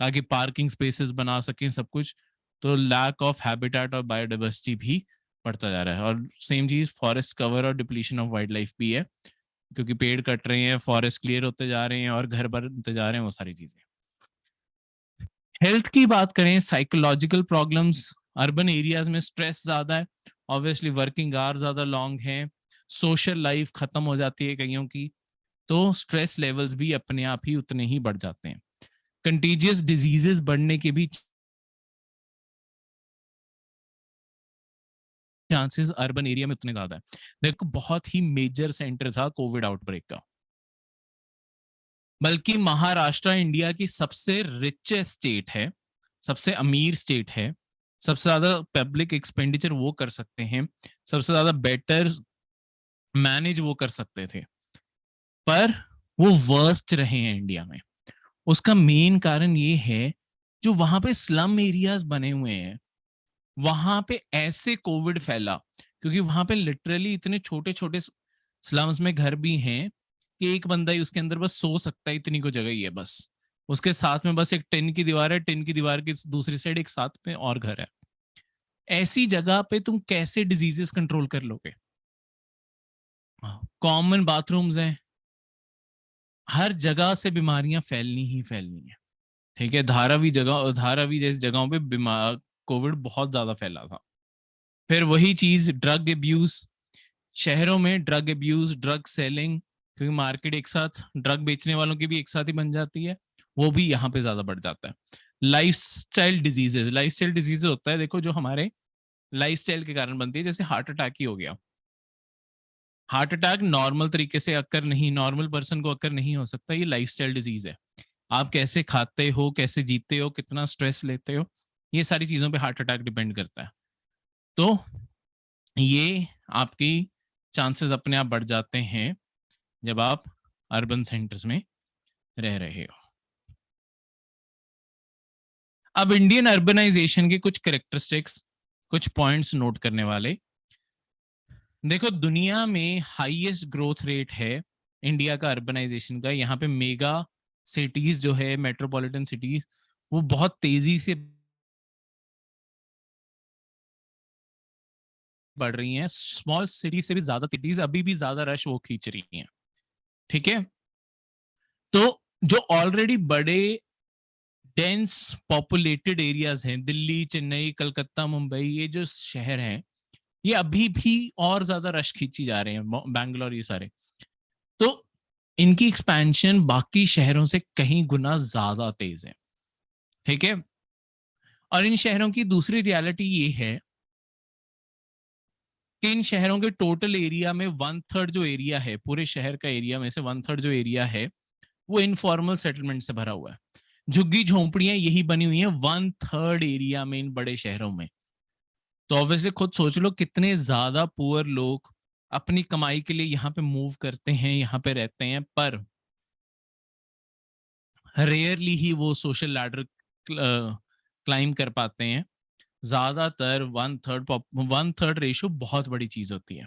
ताकि पार्किंग स्पेसेस बना सकें, सब कुछ। तो लैक ऑफ हैबिटेट और बायोडाइवर्सिटी भी बढ़ता जा रहा है। और सेम चीज फॉरेस्ट कवर और डिप्लीशन ऑफ वाइल्ड लाइफ भी है, क्योंकि पेड़ कट रहे हैं, फॉरेस्ट क्लियर होते जा रहे हैं, और घर बनते जा रहे हैं, वो सारी चीजें। हेल्थ की बात करें, साइकोलॉजिकल प्रॉब्लम्स, अर्बन एरियाज में स्ट्रेस ज्यादा है, ऑब्वियसली वर्किंग आवर ज्यादा लॉन्ग है, सोशल लाइफ खत्म हो जाती है कईयों की, तो स्ट्रेस लेवल्स भी अपने आप ही उतने ही बढ़ जाते हैं। कंटीजियस डिजीजेस बढ़ने के भी चांसेस अर्बन एरिया में उतने ज्यादा है। देखो, बहुत ही मेजर सेंटर था कोविड आउटब्रेक का, बल्कि महाराष्ट्र इंडिया की सबसे रिचेस्ट स्टेट है, सबसे अमीर स्टेट है, सबसे ज्यादा पब्लिक एक्सपेंडिचर वो कर सकते हैं, सबसे ज्यादा बेटर मैनेज वो कर सकते थे, पर वो वर्स्ट रहे हैं इंडिया में। उसका मेन कारण ये है, जो वहां पे स्लम एरियाज बने हुए हैं, वहां पे ऐसे कोविड फैला, क्योंकि वहां पे लिटरली इतने छोटे छोटे स्लम्स में घर भी हैं कि एक बंदा ही उसके अंदर बस सो सकता है, इतनी को जगह ही है बस। उसके साथ में बस एक टिन की दीवार है, टिन की दीवार की दूसरी साइड एक साथ में और घर है। ऐसी जगह पे तुम कैसे डिजीजेस कंट्रोल कर लोगे? कॉमन बाथरूम्स हैं, हर जगह से बीमारियां फैलनी ही फैलनी है। ठीक है, धारावी जैसी जगहों पे बीमार कोविड बहुत ज्यादा फैला था। फिर वही चीज, ड्रग एब्यूज, शहरों में ड्रग एब्यूज, ड्रग सेलिंग, क्योंकि मार्केट एक साथ ड्रग बेचने वालों की भी एक साथ ही बन जाती है, वो भी यहाँ पे ज्यादा बढ़ जाता है। लाइफस्टाइल डिजीजेज होता है, देखो, जो हमारे लाइफस्टाइल के कारण बनती है, जैसे हार्ट अटैक ही हो गया। हार्ट अटैक नॉर्मल तरीके से अक्कर नहीं, नॉर्मल पर्सन को अक्कर नहीं हो सकता, ये लाइफस्टाइल डिजीज है। आप कैसे खाते हो, कैसे जीते हो, कितना स्ट्रेस लेते हो, ये सारी चीजों पे हार्ट अटैक डिपेंड करता है। तो ये आपकी चांसेस अपने आप बढ़ जाते हैं जब आप अर्बन सेंटर्स में रह रहे हो। अब इंडियन अर्बनाइजेशन के कुछ कैरेक्टरिस्टिक्स, कुछ पॉइंट्स नोट करने वाले। देखो, दुनिया में हाईएस्ट ग्रोथ रेट है इंडिया का अर्बनाइजेशन का। यहाँ पे मेगा सिटीज जो है, मेट्रोपॉलिटन सिटीज, वो बहुत तेजी से बढ़ रही हैं। स्मॉल सिटी से भी ज्यादा सिटीज अभी भी ज्यादा रश वो खींच रही हैं। ठीक है। तो जो ऑलरेडी बड़े डेंस पॉपुलेटेड एरियाज हैं, दिल्ली, चेन्नई, कलकत्ता, मुंबई, ये जो शहर हैं, ये अभी भी और ज्यादा रश खींची जा रहे हैं, बैंगलोर ये सारे। तो इनकी एक्सपेंशन बाकी शहरों से कहीं गुना ज्यादा तेज है, ठीक है। और इन शहरों की दूसरी रियलिटी ये है कि इन शहरों के टोटल एरिया में 1/3 जो एरिया है, पूरे शहर का एरिया में से 1/3 जो एरिया है वो इनफॉर्मल सेटलमेंट से भरा हुआ है। झुग्गी झोंपड़ियां यही बनी हुई हैं 1/3 एरिया में इन बड़े शहरों में। तो ऑब्वियसली खुद सोच लो कितने ज्यादा पुअर लोग अपनी कमाई के लिए यहाँ पे मूव करते हैं, यहाँ पे रहते हैं, पर रेयरली ही वो सोशल लैडर क्लाइम कर पाते हैं। ज्यादातर 1/3 रेशियो बहुत बड़ी चीज होती है।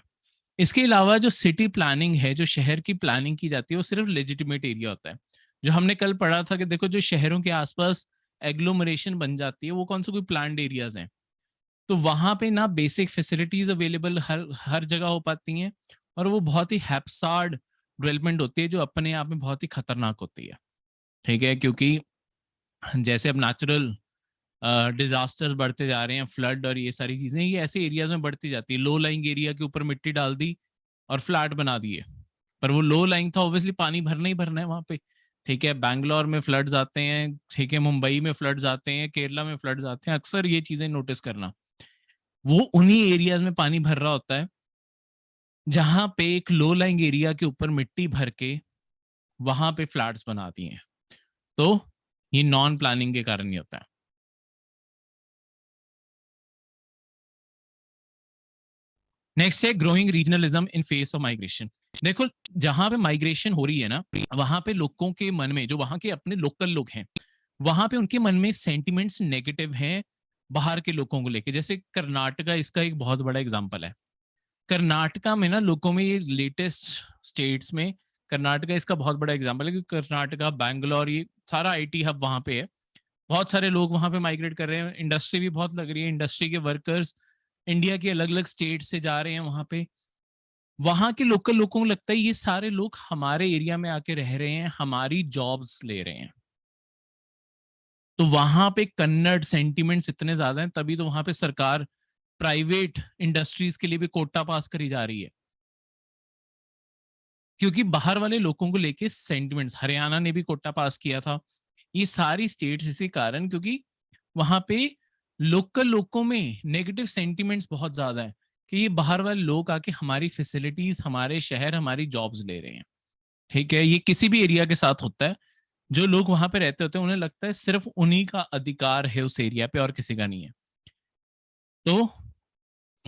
इसके अलावा जो सिटी प्लानिंग है, जो शहर की प्लानिंग की जाती है, वो सिर्फ लेजिटिमेट एरिया होता है। जो हमने कल पढ़ा था कि देखो जो शहरों के आसपास एग्लोमरेशन बन जाती है वो कौन से कोई प्लान्ड एरियाज हैं, तो वहां पे ना बेसिक फैसिलिटीज अवेलेबल हर हर जगह हो पाती हैं, और वो बहुत ही हैप्सार्ड डेवलपमेंट होती है जो अपने आप में बहुत ही खतरनाक होती है, ठीक है। क्योंकि जैसे अब नेचुरल डिजास्टर्स बढ़ते जा रहे हैं, फ्लड और ये सारी चीजें, ये ऐसे एरियाज में बढ़ती जाती है। लो लाइंग एरिया के ऊपर मिट्टी डाल दी और फ्लैट बना दिए, पर वो लो लाइंग था, ऑब्वियसली पानी भरना ही भरना है वहां पे, ठीक है। बैंगलोर में फ्लड्स आते हैं, ठीक है, मुंबई में फ्लड्स आते हैं, केरला में फ्लड्स आते हैं, अक्सर ये चीजें नोटिस करना। वो उन्हीं एरियाज में पानी भर रहा होता है जहां पे एक लो लाइंग एरिया के ऊपर मिट्टी भर के वहां पे फ्लैट्स बना दिए हैं। तो ये नॉन प्लानिंग के कारण ही होता है। नेक्स्ट है growing regionalism in face of migration. देखो जहां पे माइग्रेशन हो रही है ना, वहां पे लोगों के मन में, जो वहां के अपने लोकल लोग हैं, वहां पे उनके मन में सेंटिमेंट्स नेगेटिव हैं बाहर के लोगों को लेके। जैसे कर्नाटका इसका एक बहुत बड़ा एग्जांपल है। कर्नाटका में ना लोगों में, ये लेटेस्ट स्टेट्स में कर्नाटका इसका बहुत बड़ा एग्जांपल है, क्योंकि कर्नाटका, बैंगलोर, ये सारा आईटी हब वहां पे है। बहुत सारे लोग वहां पे माइग्रेट कर रहे हैं, इंडस्ट्री भी बहुत लग रही है, इंडस्ट्री के वर्कर्स इंडिया के अलग अलग स्टेट से जा रहे हैं वहां पे। वहां के लोकल लोगों को लगता है ये सारे लोग हमारे एरिया में आके रह रहे हैं, हमारी जॉब्स ले रहे हैं। तो वहां पे कन्नड़ सेंटिमेंट्स इतने ज्यादा हैं, तभी तो वहां पे सरकार प्राइवेट इंडस्ट्रीज के लिए भी कोटा पास करी जा रही है, क्योंकि बाहर वाले लोगों को लेके सेंटिमेंट्स, हरियाणा ने भी कोटा पास किया था, ये सारी स्टेट्स इसी कारण, क्योंकि वहां पे लोकल लोगों में नेगेटिव सेंटिमेंट्स बहुत ज्यादा है कि ये बाहर वाले लोग आके हमारी फैसिलिटीज, हमारे शहर, हमारी जॉब्स ले रहे हैं, ठीक है। ये किसी भी एरिया के साथ होता है। जो लोग वहां पे रहते होते हैं उन्हें लगता है सिर्फ उन्हीं का अधिकार है उस एरिया पे और किसी का नहीं है। तो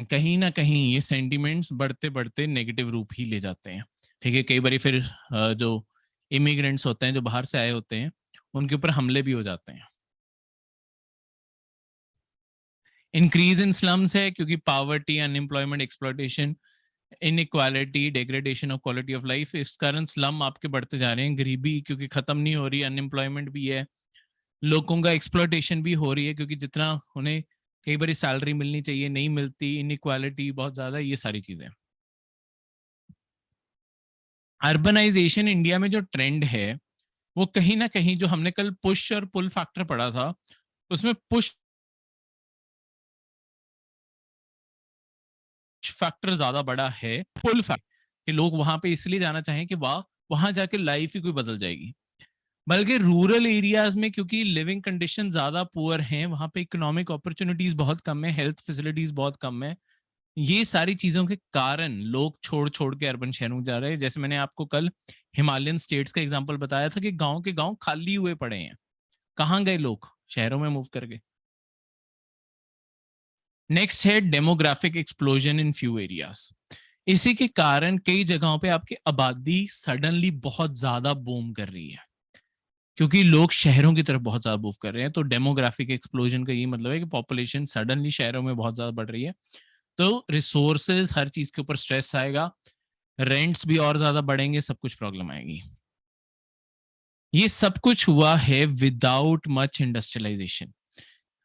कहीं ना कहीं ये सेंटिमेंट्स बढ़ते बढ़ते नेगेटिव रूप ही ले जाते हैं, ठीक है। कई बार फिर जो इमिग्रेंट्स होते हैं, जो बाहर से आए होते हैं, उनके ऊपर हमले भी हो जाते हैं। इंक्रीज इन स्लम्स है, क्योंकि poverty, unemployment, exploitation, inequality, degradation of quality of life, इस कारण स्लम आपके बढ़ते जा रहे हैं। गरीबी क्योंकि खत्म नहीं हो रही, अनएम्प्लॉयमेंट भी है, लोगों का एक्सप्लॉयटेशन भी हो रही है, क्योंकि जितना उन्हें कई बार सैलरी मिलनी चाहिए नहीं मिलती, इनइक्वालिटी बहुत ज्यादा, ये सारी चीजें। अर्बनाइजेशन इंडिया में जो ट्रेंड है वो कहीं ना कहीं, जो हमने कल पुश और पुल फैक्टर पढ़ा था, उसमें पुश फैक्टर ज्यादा बड़ा है, पुल फैक्टर कि लोग वहां पे इसलिए जाना चाहें कि वाह, वहां जाके लाइफ ही कोई बदल जाएगी। बल्कि रूरल एरियाज में, क्योंकि लिविंग कंडीशन ज्यादा पुअर हैं, वहां पे इकोनॉमिक अपॉर्चुनिटीज बहुत कम है, हेल्थ फैसिलिटीज बहुत कम है, ये सारी चीजों के कारण लोग छोड़ छोड़ के अर्बन शहरों में जा रहे हैं। जैसे मैंने आपको कल हिमालयन स्टेट्स का एग्जांपल बताया था कि गांव के गांव खाली हुए पड़े हैं, कहाँ गए लोग, शहरों में मूव करके। नेक्स्ट है demographic explosion in few areas. इसी के कारण कई जगहों पे आपकी आबादी सडनली बहुत ज्यादा बूम कर रही है, क्योंकि लोग शहरों की तरफ बहुत ज्यादा मूव कर रहे हैं। तो डेमोग्राफिक एक्सप्लोजन का ये मतलब है कि पॉपुलेशन सडनली शहरों में बहुत ज्यादा बढ़ रही है, तो रिसोर्सेज, हर चीज के ऊपर स्ट्रेस आएगा, रेंट्स भी और ज्यादा बढ़ेंगे, सब कुछ प्रॉब्लम आएगी। ये सब कुछ हुआ है विदाउट मच इंडस्ट्रियलाइजेशन।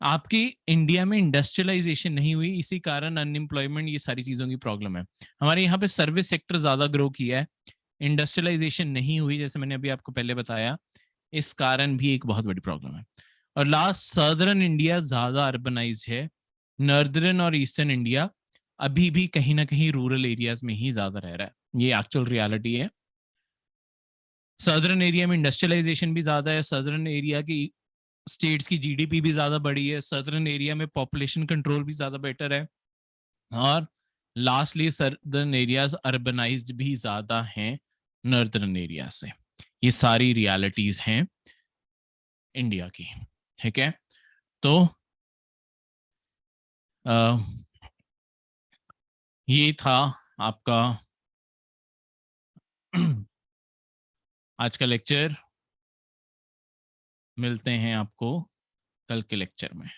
आपकी इंडिया में इंडस्ट्रियलाइजेशन नहीं हुई, इसी कारण अनएम्प्लॉयमेंट, ये सारी चीजों की प्रॉब्लम है। हमारे यहाँ पे सर्विस सेक्टर ज्यादा ग्रो किया है, इंडस्ट्रियलाइजेशन नहीं हुई, जैसे मैंने अभी आपको पहले बताया, इस कारण भी एक बहुत बड़ी प्रॉब्लम है। और लास्ट, सदर्न इंडिया ज्यादा अर्बनाइज है, नॉर्दर्न और ईस्टर्न इंडिया अभी भी कहीं ना कहीं रूरल एरियाज में ही ज्यादा रह रहा है, ये एक्चुअल रियलिटी है। सदर्न एरिया में इंडस्ट्रियलाइजेशन भी ज्यादा है, सदर्न एरिया की स्टेट्स की जीडीपी भी ज्यादा बढ़ी है, सदर्न एरिया में पॉपुलेशन कंट्रोल भी ज्यादा बेटर है, और लास्टली सदर्न एरियाज अर्बनाइज्ड भी ज्यादा हैं नॉर्दर्न एरिया से। ये सारी रियलिटीज हैं इंडिया की, ठीक है। तो ये था आपका आज का लेक्चर। मिलते हैं आपको कल के लेक्चर में।